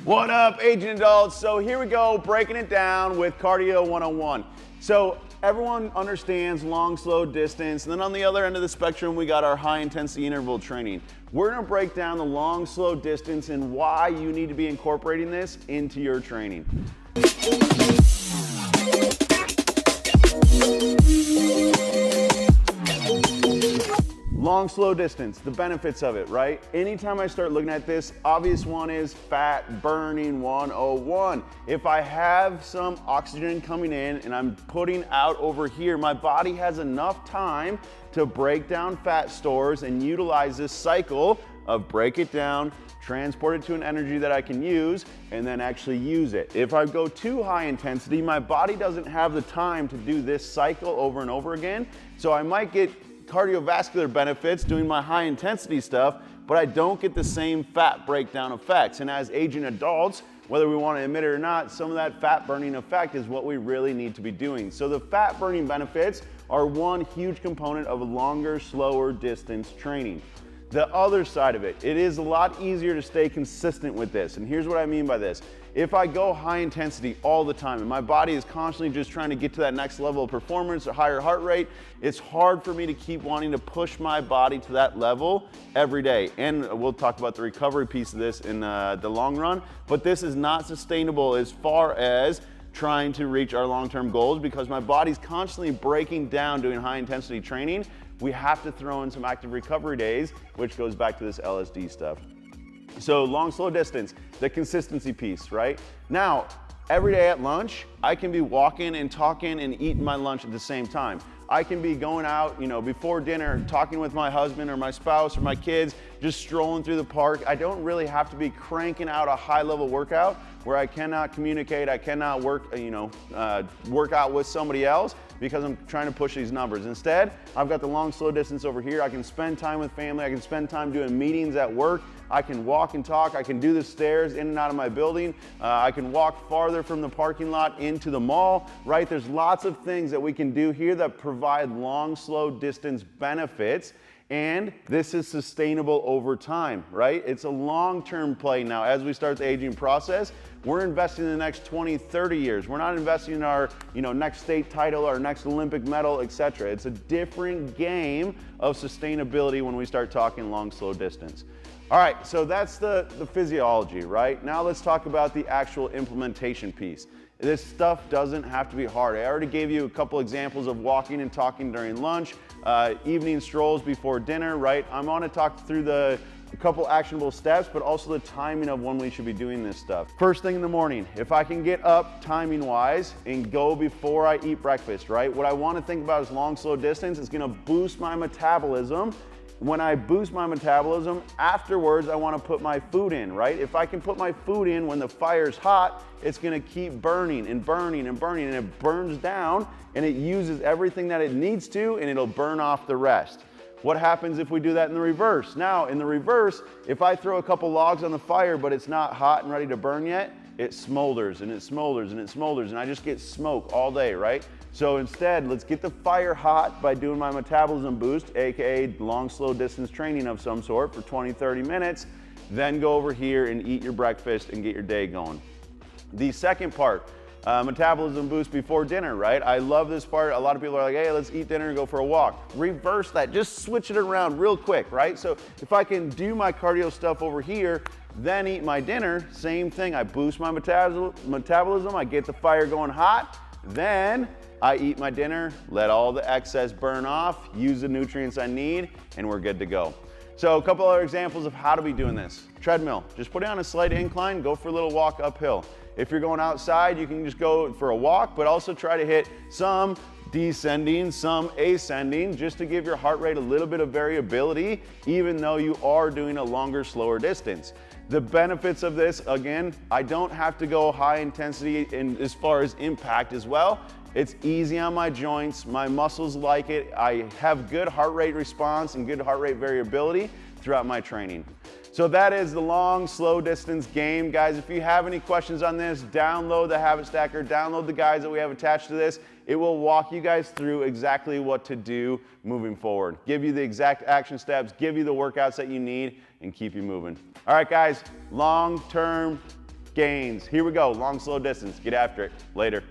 What up, aging adults? So here we go, breaking it down with Cardio 101. So everyone understands long, slow distance, and then on the other end of the spectrum, we got our high intensity interval training. We're gonna break down the long, slow distance and why you need to be incorporating this into your training. Long, slow distance, the benefits of it, right? Anytime I start looking at this, obvious one is fat burning 101. If I have some oxygen coming in and I'm putting out over here, my body has enough time to break down fat stores and utilize this cycle of break it down, transport it to an energy that I can use, and then actually use it. If I go too high intensity, my body doesn't have the time to do this cycle over and over again, so I might get cardiovascular benefits doing my high intensity stuff, but I don't get the same fat breakdown effects. And as aging adults, whether we want to admit it or not, some of that fat burning effect is what we really need to be doing. So the fat burning benefits are one huge component of a longer, slower distance training. The other side of it, it is a lot easier to stay consistent with this. And here's what I mean by this. If I go high intensity all the time and my body is constantly just trying to get to that next level of performance or higher heart rate, it's hard for me to keep wanting to push my body to that level every day. And we'll talk about the recovery piece of this in the long run, but this is not sustainable as far as trying to reach our long-term goals because my body's constantly breaking down doing high intensity training. We have to throw in some active recovery days, which goes back to this LSD stuff. So long, slow distance, the consistency piece, right? Now, every day at lunch, I can be walking and talking and eating my lunch at the same time. I can be going out, before dinner, talking with my husband or my spouse or my kids, just strolling through the park. I don't really have to be cranking out a high-level workout where I cannot communicate, I cannot work out with somebody else because I'm trying to push these numbers. Instead, I've got the long, slow distance over here. I can spend time with family. I can spend time doing meetings at work. I can walk and talk. I can do the stairs in and out of my building. I can walk farther from the parking lot into the mall, right? There's lots of things that we can do here that provide long, slow distance benefits. And this is sustainable over time, right? It's a long-term play now. As we start the aging process, we're investing in the next 20, 30 years. We're not investing in our next state title, our next Olympic medal, etc. It's a different game of sustainability when we start talking long, slow distance. All right, so that's the physiology, right? Now let's talk about the actual implementation piece. This stuff doesn't have to be hard. I already gave you a couple examples of walking and talking during lunch, evening strolls before dinner, right? I'm going to talk through a couple actionable steps, but also the timing of when we should be doing this stuff. First thing in the morning, if I can get up timing wise and go before I eat breakfast, right? What I want to think about is long, slow distance. It's going to boost my metabolism. When I boost my metabolism, afterwards I want to put my food in, right? If I can put my food in when the fire's hot, it's going to keep burning and burning and burning, and it burns down and it uses everything that it needs to, and it'll burn off the rest. What happens if we do that in the reverse? Now, in the reverse, if I throw a couple logs on the fire but it's not hot and ready to burn yet, it smolders and it smolders and it smolders, and I just get smoke all day, right? So instead, let's get the fire hot by doing my metabolism boost, aka long, slow distance training of some sort for 20, 30 minutes, then go over here and eat your breakfast and get your day going. The second part, metabolism boost before dinner, right? I love this part. A lot of people are like, hey, let's eat dinner and go for a walk. Reverse that, just switch it around real quick, right? So if I can do my cardio stuff over here, then eat my dinner, same thing. I boost my metabolism, I get the fire going hot, then I eat my dinner, let all the excess burn off, use the nutrients I need, and we're good to go. So a couple other examples of how to be doing this. Treadmill, just put it on a slight incline, go for a little walk uphill. If you're going outside, you can just go for a walk, but also try to hit some descending, some ascending, just to give your heart rate a little bit of variability, even though you are doing a longer, slower distance. The benefits of this, again, I don't have to go high intensity in as far as impact as well. It's easy on my joints, my muscles like it. I have good heart rate response and good heart rate variability throughout my training. So that is the long, slow distance game. Guys, if you have any questions on this, download the Habit Stacker, download the guides that we have attached to this. It will walk you guys through exactly what to do moving forward. Give you the exact action steps, give you the workouts that you need, and keep you moving. All right, guys, long-term gains. Here we go, long, slow distance. Get after it. Later.